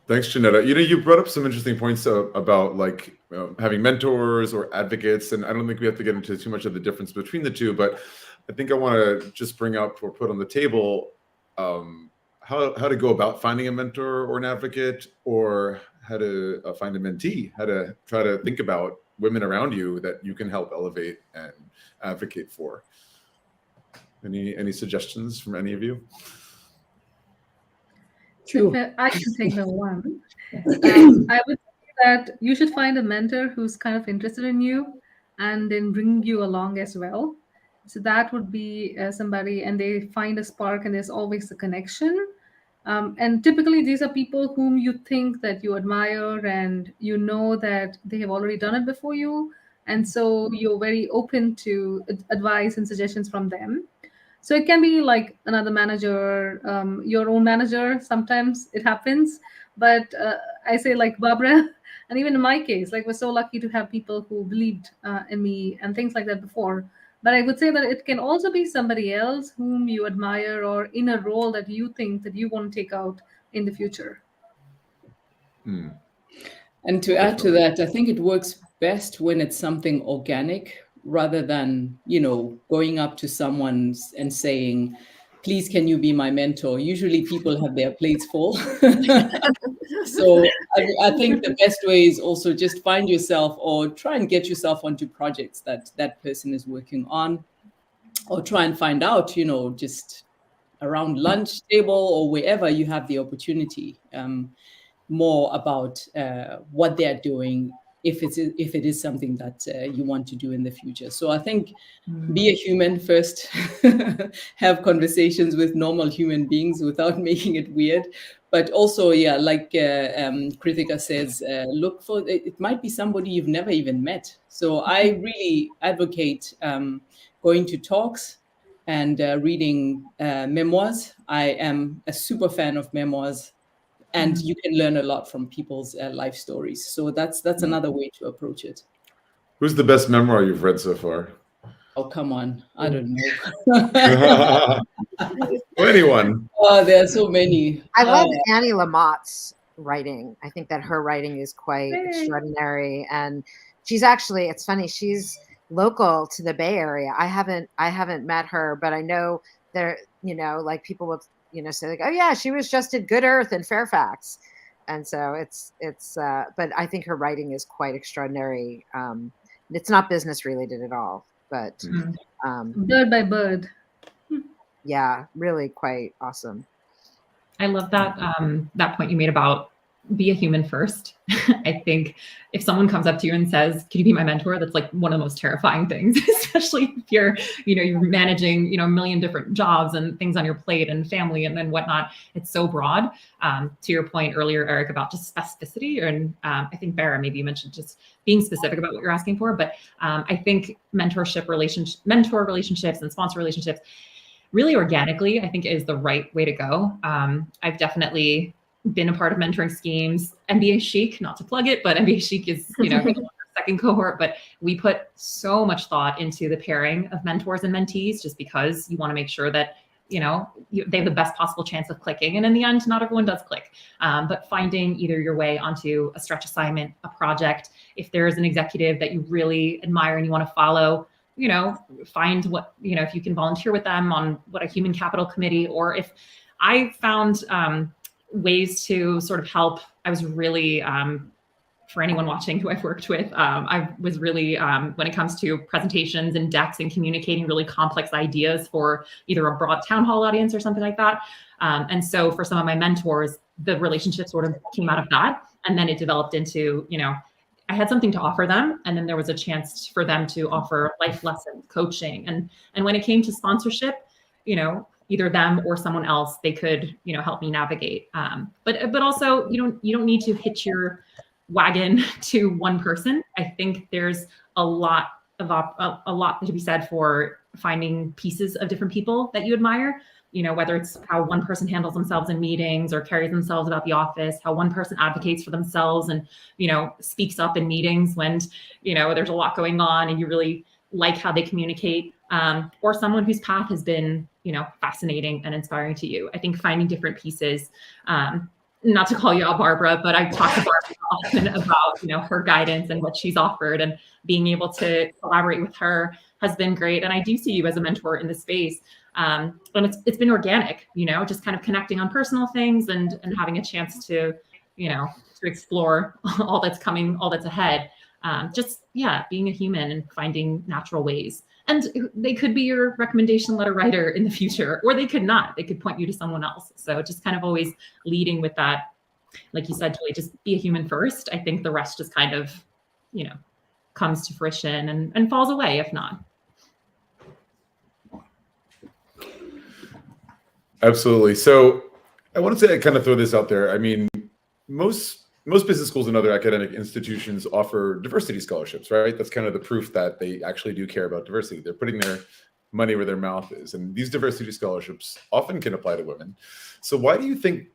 Thanks, Jeneta. You brought up some interesting points about like having mentors or advocates, and I don't think we have to get into too much of the difference between the two, but I think I want to just bring up or put on the table how to go about finding a mentor or an advocate, or how to find a mentee, how to try to think about women around you that you can help elevate and advocate for. Any suggestions from any of you? Sure. I can take the one. I would say that you should find a mentor who's kind of interested in you and then bring you along as well. So that would be somebody, and they find a spark, and there's always a connection. And typically these are people whom you think that you admire, and you know that they have already done it before you. And so you're very open to advice and suggestions from them. So it can be like another manager, your own manager. Sometimes it happens, but I say like Barbara, and even in my case, like we're so lucky to have people who believed in me and things like that before. But I would say that it can also be somebody else whom you admire, or in a role that you think that you want to take out in the future. And to add to that, I think it works best when it's something organic, rather than, going up to someone and saying, please, can you be my mentor? Usually people have their plates full. So I think the best way is also just find yourself, or try and get yourself onto projects that person is working on, or try and find out, just around lunch table or wherever you have the opportunity, more about what they're doing, if it is something that you want to do in the future. So I think be a human first, have conversations with normal human beings without making it weird. But also, like Krithika says, look for, it might be somebody you've never even met. So I really advocate going to talks and reading memoirs. I am a super fan of memoirs. And you can learn a lot from people's life stories. So that's another way to approach it. Who's the best memoir you've read so far? Oh, come on. I don't know. Anyone. Oh, there are so many. I love Annie Lamott's writing. I think that her writing is quite extraordinary. And she's actually, it's funny, she's local to the Bay Area. I haven't met her, but I know there, like people will say like, oh yeah, she was just at Good Earth in Fairfax. And so it's but I think her writing is quite extraordinary. It's not business related at all, but Bird by bird. Yeah, really quite awesome. I love that that point you made about be a human first. I think if someone comes up to you and says, can you be my mentor? That's like one of the most terrifying things, especially if you're managing, a million different jobs and things on your plate and family and then whatnot. It's so broad. To your point earlier, Eric, about just specificity. And I think Bara, maybe you mentioned just being specific about what you're asking for. But I think mentor relationships and sponsor relationships really organically, I think is the right way to go. I've definitely been a part of mentoring schemes. MBAchic, not to plug it, but MBAchic is, second cohort, but we put so much thought into the pairing of mentors and mentees, just because you want to make sure that, they have the best possible chance of clicking. And in the end, not everyone does click, but finding either your way onto a stretch assignment, a project. If there's an executive that you really admire and you want to follow, find what, if you can volunteer with them on what a human capital committee, or if I found, ways to sort of help. I was really, for anyone watching who I've worked with, I was really, when it comes to presentations and decks and communicating really complex ideas for either a broad town hall audience or something like that. And so for some of my mentors, the relationship sort of came out of that. And then it developed into, I had something to offer them. And then there was a chance for them to offer life lessons, coaching. And when it came to sponsorship, either them or someone else, they could, help me navigate. But also, you don't need to hitch your wagon to one person. I think there's a lot to be said for finding pieces of different people that you admire. Whether it's how one person handles themselves in meetings or carries themselves about the office, how one person advocates for themselves and, speaks up in meetings when, there's a lot going on and you really like how they communicate, or someone whose path has been, fascinating and inspiring to you. I think finding different pieces, not to call you out, Barbara, but I talk to Barbara often about, her guidance and what she's offered, and being able to collaborate with her has been great. And I do see you as a mentor in the space. And it's been organic, just kind of connecting on personal things and having a chance to, to explore all that's coming, all that's ahead. Being a human and finding natural ways. And they could be your recommendation letter writer in the future, or they could not. They could point you to someone else. So just kind of always leading with that, like you said, Julie, just be a human first. I think the rest just kind of, comes to fruition and falls away if not. Absolutely. So I wanted to kind of throw this out there. I mean, most business schools and other academic institutions offer diversity scholarships, right? That's kind of the proof that they actually do care about diversity. They're putting their money where their mouth is. And these diversity scholarships often can apply to women. So why do you think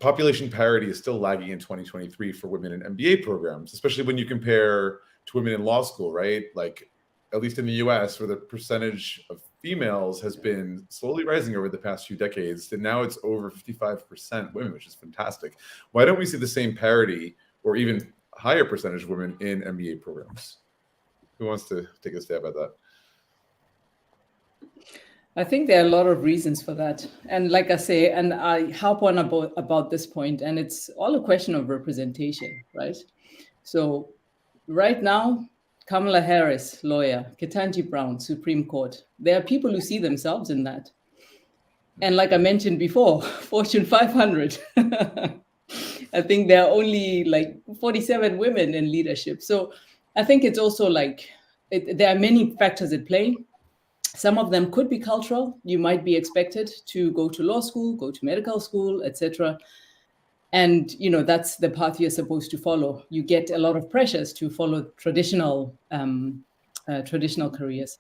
population parity is still lagging in 2023 for women in MBA programs, especially when you compare to women in law school, right? Like, at least in the US, where the percentage of females has been slowly rising over the past few decades, and now it's over 55% women, which is fantastic. Why don't we see the same parity or even higher percentage of women in MBA programs? Who wants to take a stab at that? I think there are a lot of reasons for that. And like I say, and I harp on about this point, and it's all a question of representation, right? So right now, Kamala Harris, lawyer, Ketanji Brown, Supreme Court. There are people who see themselves in that. And like I mentioned before, Fortune 500. I think there are only like 47 women in leadership. So I think it's also like, there are many factors at play. Some of them could be cultural. You might be expected to go to law school, go to medical school, etc. And, that's the path you're supposed to follow. You get a lot of pressures to follow traditional careers.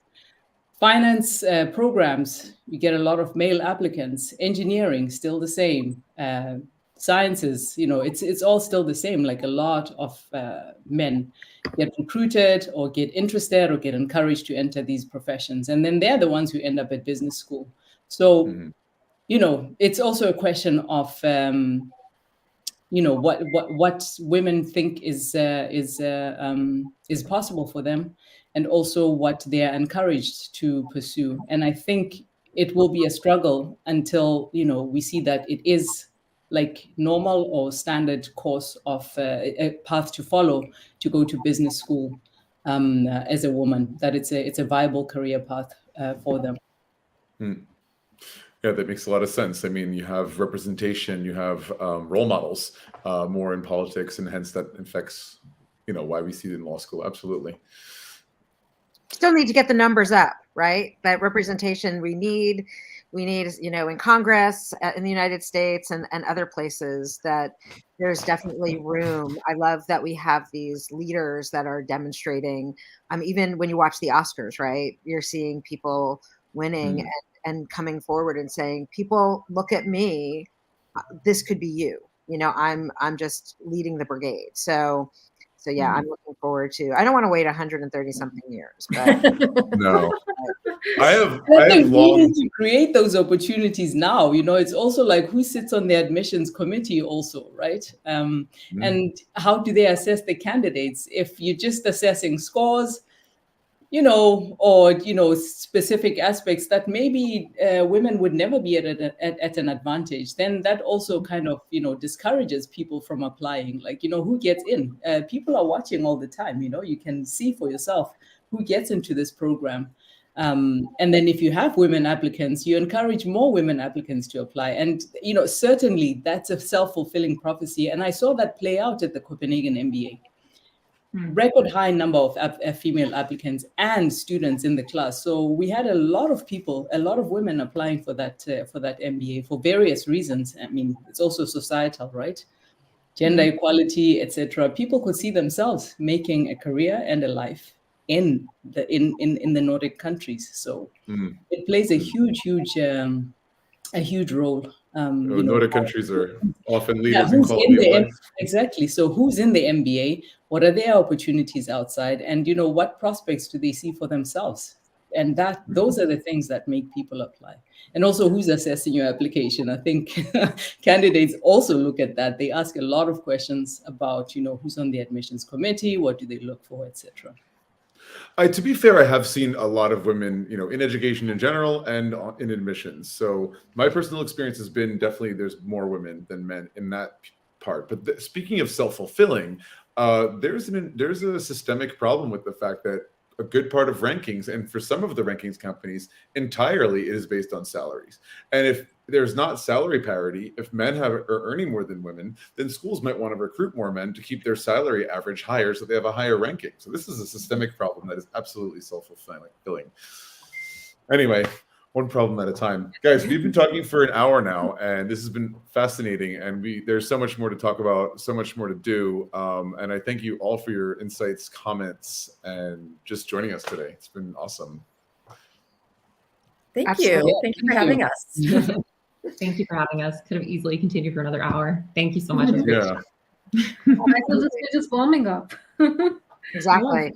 Finance programs, you get a lot of male applicants. Engineering, still the same. Sciences, it's all still the same. Like a lot of men get recruited or get interested or get encouraged to enter these professions. And then they're the ones who end up at business school. So, it's also a question of, what women think is possible for them, and also what they are encouraged to pursue. And I think it will be a struggle until we see that it is like normal or standard course of a path to follow to go to business school as a woman. That it's a viable career path for them. Yeah, that makes a lot of sense. I mean, you have representation, you have role models more in politics, and hence that affects, why we see it in law school. Absolutely. Still need to get the numbers up, right? That representation we need, in Congress, in the United States and other places, that there's definitely room. I love that we have these leaders that are demonstrating, even when you watch the Oscars, right? You're seeing people winning and coming forward and saying, people, look at me, this could be you. I'm just leading the brigade. So yeah, I'm looking forward to, I don't want to wait 130 something years, but no. I have long we need to create those opportunities now. It's also like, who sits on the admissions committee also, right? And how do they assess the candidates? If you're just assessing scores, or specific aspects that maybe women would never be at an advantage, then that also kind of discourages people from applying. Like, who gets in? People are watching all the time. You can see for yourself who gets into this program. And then if you have women applicants, you encourage more women applicants to apply. And certainly that's a self-fulfilling prophecy. And I saw that play out at the Copenhagen MBA. Record high number of female applicants and students in the class. So we had a lot of people, a lot of women applying for that MBA for various reasons. I mean, it's also societal, right? Gender equality, etc. People could see themselves making a career and a life in the Nordic countries. So it plays a huge role. Nordic countries are often leaders in quality of life. Exactly. So who's in the MBA? What are their opportunities outside? And what prospects do they see for themselves? And those are the things that make people apply. And also, who's assessing your application? I think candidates also look at that. They ask a lot of questions about, who's on the admissions committee, what do they look for, etc. To be fair, I have seen a lot of women, in education in general and in admissions. So my personal experience has been definitely there's more women than men in that part. But speaking of self-fulfilling, there's a systemic problem with the fact that a good part of rankings, and for some of the rankings companies, entirely it is based on salaries. And if there's not salary parity, if men are earning more than women, then schools might want to recruit more men to keep their salary average higher so they have a higher ranking. So this is a systemic problem that is absolutely self-fulfilling. Anyway, one problem at a time. Guys, we've been talking for an hour now, and this has been fascinating. And there's so much more to talk about, so much more to do. And I thank you all for your insights, comments, and just joining us today. It's been awesome. Thank Absolutely. you. Thank you for having us. Thank you for having us. Could have easily continued for another hour. Thank you so much. It was great. We're just warming up. Exactly.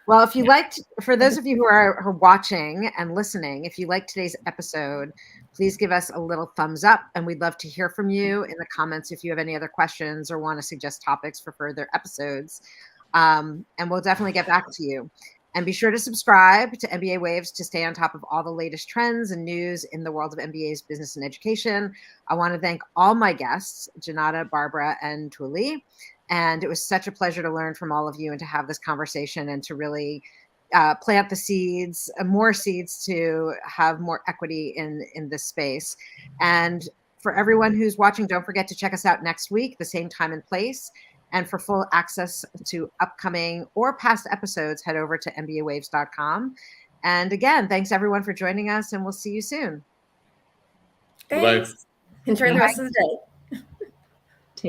Well, if you liked, for those of you who are watching and listening, if you liked today's episode, please give us a little thumbs up, and we'd love to hear from you in the comments if you have any other questions or want to suggest topics for further episodes. And we'll definitely get back to you. And be sure to subscribe to MBA Waves to stay on top of all the latest trends and news in the world of MBA's business and education. I want to thank all my guests, Jeneta, Barbara, and Thuli. And it was such a pleasure to learn from all of you and to have this conversation and to really plant the seeds, more seeds to have more equity in this space. And for everyone who's watching, don't forget to check us out next week, the same time and place. And for full access to upcoming or past episodes, head over to MBAwaves.com. And again, thanks everyone for joining us, and we'll see you soon. Thanks. Bye. Enjoy the rest of the day.